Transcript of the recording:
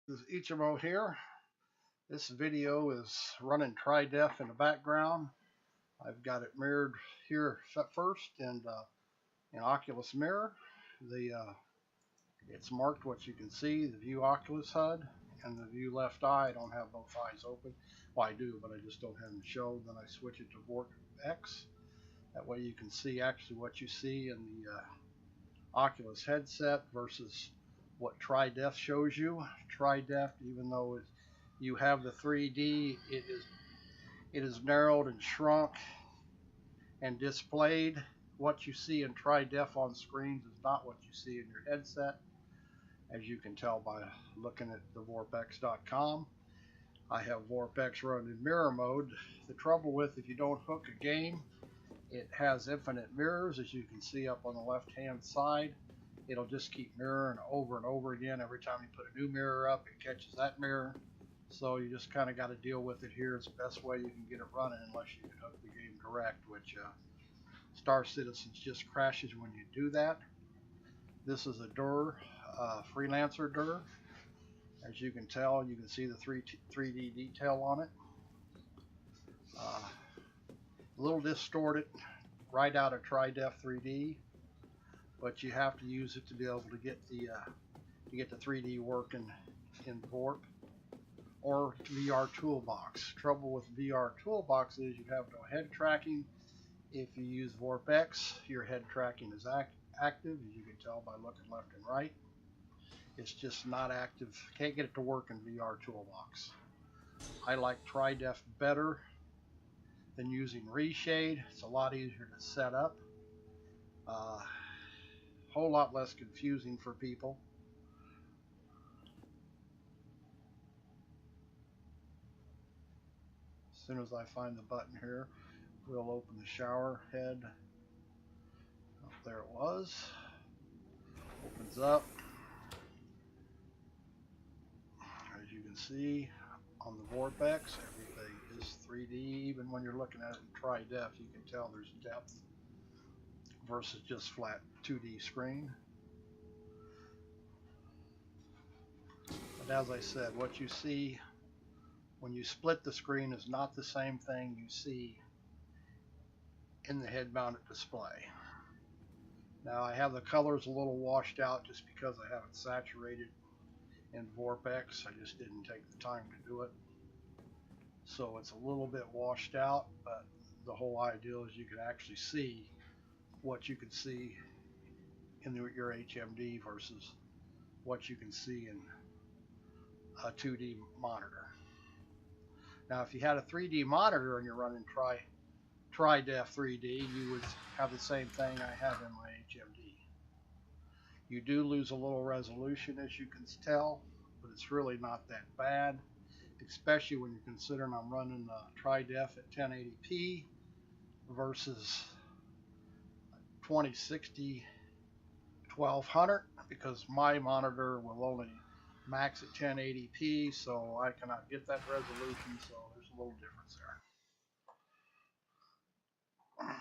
This is Ichimo here. This video is running TriDef in the background. I've got it mirrored here first and an Oculus mirror. It's marked what you can see, the view Oculus HUD and the view left eye. I don't have both eyes open. Well, I do, but I just don't have them shown. Then I switch it to VorpX. That way you can see actually what you see in the Oculus headset versus what TriDef shows you. TriDef, even though you have the 3D, it is narrowed and shrunk and displayed. What you see in TriDef on screens is not what you see in your headset, as you can tell by looking at the VorpX.com. I have VorpX running in mirror mode. The trouble with, if you don't hook a game, it has infinite mirrors, as you can see up on the left hand side. It'll just keep mirroring over and over again. Every time you put a new mirror up, it catches that mirror. So you just kind of got to deal with it here. It's the best way you can get it running, unless you can hook the game direct, which Star Citizen just crashes when you do that. This is a Dur, Freelancer Dur. As you can tell, you can see the 3D detail on it. A little distorted right out of Tridef3D, but you have to use it to be able to get the 3D working in Vorp or VR Toolbox. Trouble with VR Toolbox is you have no head tracking. If you use VorpX, your head tracking is active, as you can tell by looking left and right. It's just not active. Can't get it to work in VR Toolbox. I like TriDef better than using Reshade. It's a lot easier to set up. Whole lot less confusing for people. As soon as I find the button here, we'll open the shower head. Oh, there it was. Opens up. As you can see on the VorpX, everything is 3D. Even when you're looking at it in TriDef, you can tell there's depth versus just flat 2D screen. But as I said, what you see when you split the screen is not the same thing you see in the head-mounted display. Now I have the colors a little washed out just because I haven't saturated in VorpX. I just didn't take the time to do it. So it's a little bit washed out, but the whole idea is you can actually see what you can see in your HMD versus what you can see in a 2D monitor. Now if you had a 3D monitor and you're running TriDef3D, you would have the same thing I have in my HMD. You do lose a little resolution, as you can tell, but it's really not that bad, especially when you're considering I'm running TriDef at 1080p versus 2060 1200, because my monitor will only max at 1080p, so I cannot get that resolution, so there's a little difference there.